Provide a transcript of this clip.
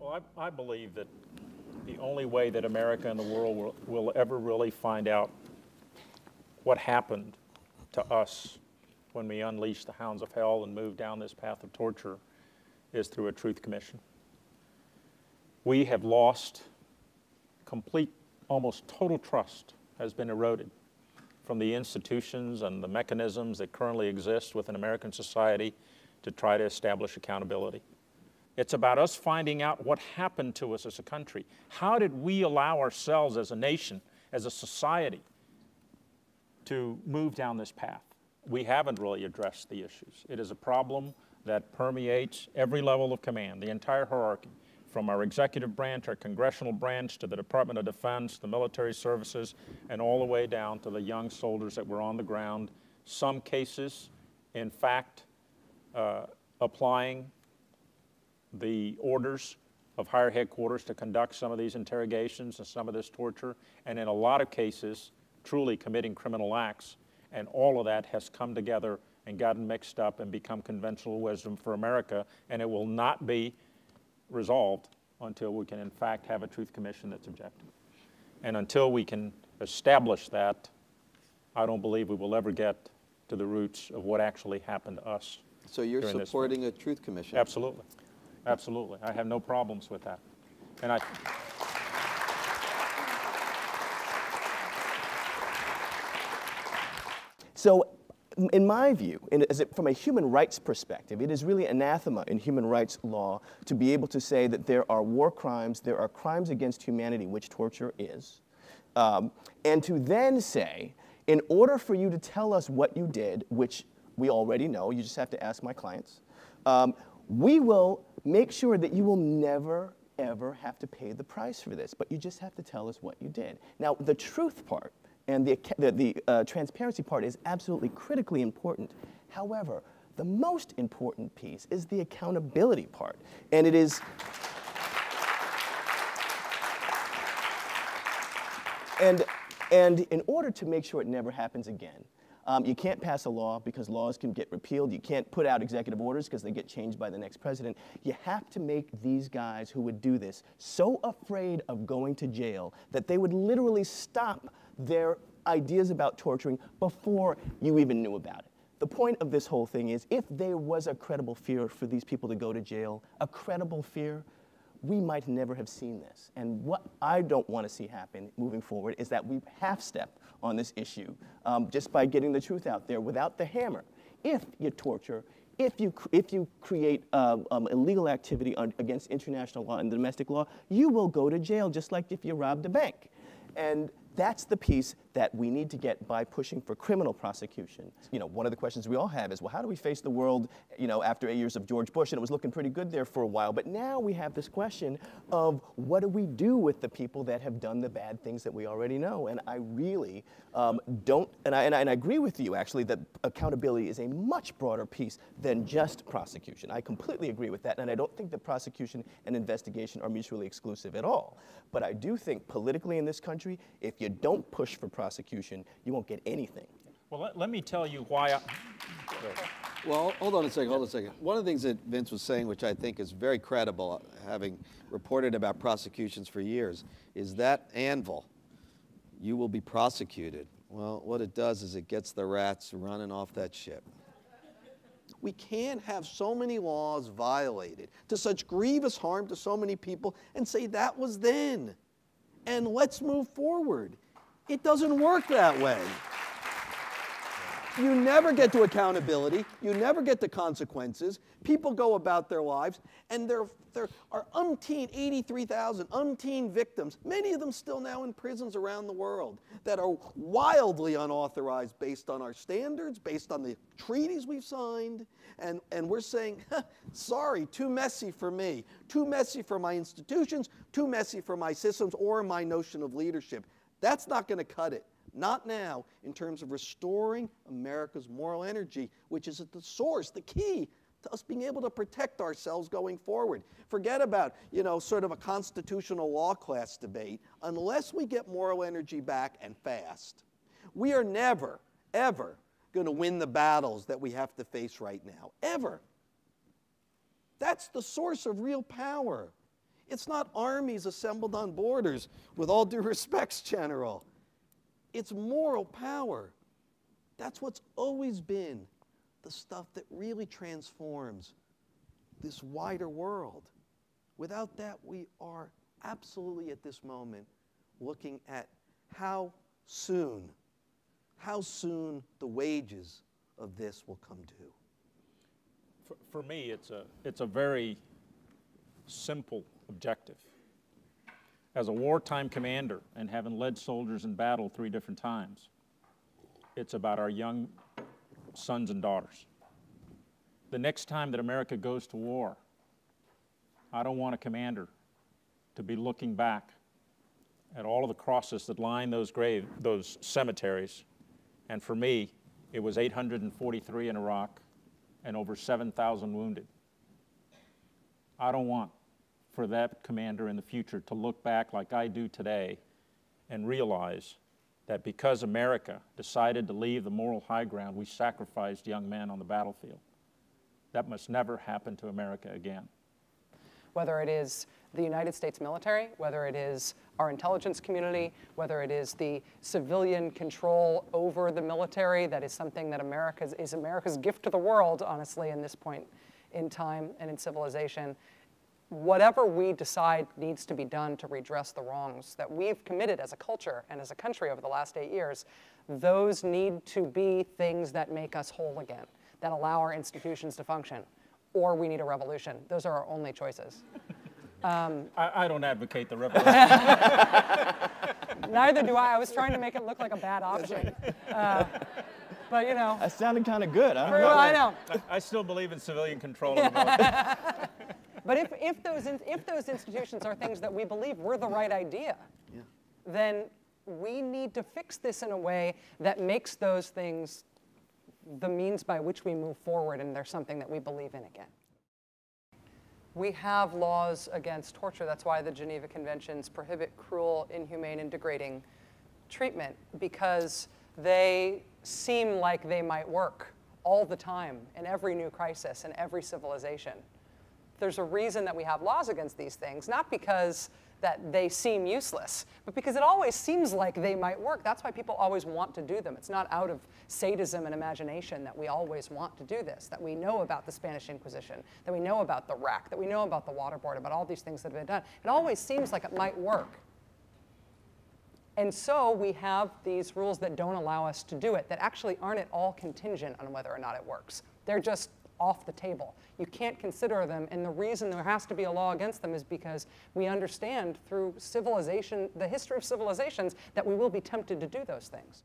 Well, I believe that the only way that America and the world will ever really find out what happened to us when we unleashed the hounds of hell and moved down this path of torture is through a truth commission. We have lost complete, almost total trust has been eroded from the institutions and the mechanisms that currently exist within American society to try to establish accountability. It's about us finding out what happened to us as a country. How did we allow ourselves as a nation, as a society, to move down this path? We haven't really addressed the issues. It is a problem that permeates every level of command, the entire hierarchy, from our executive branch, our congressional branch, to the Department of Defense, the military services, and all the way down to the young soldiers that were on the ground. Some cases, in fact, applying the orders of higher headquarters to conduct some of these interrogations and some of this torture, and in a lot of cases, truly committing criminal acts. And all of that has come together and gotten mixed up and become conventional wisdom for America, and it will not be resolved until we can in fact have a truth commission that's objective. And until we can establish that, I don't believe we will ever get to the roots of what actually happened to us. So you're supporting a truth commission? Absolutely. Absolutely. I have no problems with that. And So in my view, from a human rights perspective, it is really anathema in human rights law to be able to say that there are war crimes, there are crimes against humanity, which torture is, and to then say, in order for you to tell us what you did, which we already know, you just have to ask my clients, we will make sure that you will never, ever have to pay the price for this, but you just have to tell us what you did. Now, the truth part and the transparency part is absolutely critically important. However, the most important piece is the accountability part. And it is, and in order to make sure it never happens again, you can't pass a law because laws can get repealed. You can't put out executive orders because they get changed by the next president. You have to make these guys who would do this so afraid of going to jail that they would literally stop their ideas about torturing before you even knew about it. The point of this whole thing is, if there was a credible fear for these people to go to jail, a credible fear, we might never have seen this. And what I don't want to see happen moving forward is that we half-step on this issue just by getting the truth out there without the hammer. If you torture, if you create illegal activity against international law and domestic law, you will go to jail just like if you robbed a bank. And that's the piece that we need to get by pushing for criminal prosecution. You know, one of the questions we all have is, well, how do we face the world, you know, after 8 years of George Bush? And it was looking pretty good there for a while. But now we have this question of what do we do with the people that have done the bad things that we already know? And I really don't, and I agree with you, actually, that accountability is a much broader piece than just prosecution. I completely agree with that. And I don't think that prosecution and investigation are mutually exclusive at all. But I do think politically in this country, if you don't push for prosecution, you won't get anything. well, let me tell you why. Well, hold on a second. One of the things that Vince was saying, which I think is very credible, having reported about prosecutions for years, is that anvil, you will be prosecuted. Well, what it does is it gets the rats running off that ship. We can't have so many laws violated to such grievous harm to so many people and say that was then, and let's move forward. It doesn't work that way. You never get to accountability. You never get to consequences. People go about their lives, and there are 83,000 victims, many of them still now in prisons around the world, that are wildly unauthorized based on our standards, based on the treaties we've signed, and we're saying, sorry, too messy for me, too messy for my institutions, too messy for my systems or my notion of leadership. That's not going to cut it. Not now, in terms of restoring America's moral energy, which is at the source, the key to us being able to protect ourselves going forward. Forget about, you know, sort of a constitutional law class debate. Unless we get moral energy back and fast, we are never, ever going to win the battles that we have to face right now. Ever. That's the source of real power. It's not armies assembled on borders, with all due respects, General. It's moral power. That's what's always been the stuff that really transforms this wider world. Without that, we are absolutely at this moment looking at how soon the wages of this will come due. For me, it's a very simple objective. As a wartime commander and having led soldiers in battle 3 different times, it's about our young sons and daughters. The next time that America goes to war, I don't want a commander to be looking back at all of the crosses that line those cemeteries. And for me, it was 843 in Iraq and over 7,000 wounded. I don't want for that commander in the future to look back like I do today and realize that because America decided to leave the moral high ground, we sacrificed young men on the battlefield. That must never happen to America again. Whether it is the United States military, whether it is our intelligence community, whether it is the civilian control over the military, that is something that is America's gift to the world, honestly, in this point in time and in civilization. Whatever we decide needs to be done to redress the wrongs that we've committed as a culture and as a country over the last 8 years, those need to be things that make us whole again, that allow our institutions to function, or we need a revolution. Those are our only choices. I don't advocate the revolution. Neither do I. I was trying to make it look like a bad option. But you know. That sounded kind of good. I don't know. I know. I still believe in civilian control of the military. But if those institutions are things that we believe were the right idea, then we need to fix this in a way that makes those things the means by which we move forward, and they're something that we believe in again. We have laws against torture. That's why the Geneva Conventions prohibit cruel, inhumane, and degrading treatment, because they seem like they might work all the time in every new crisis and every civilization. There's a reason that we have laws against these things, not because that they seem useless, but because it always seems like they might work. That's why people always want to do them. It's not out of sadism and imagination that we always want to do this, that we know about the Spanish Inquisition, that we know about the rack, that we know about the waterboard, about all these things that have been done. It always seems like it might work. And so we have these rules that don't allow us to do it, that actually aren't at all contingent on whether or not it works. They're just off the table. You can't consider them, and the reason there has to be a law against them is because we understand through civilization, the history of civilizations, that we will be tempted to do those things.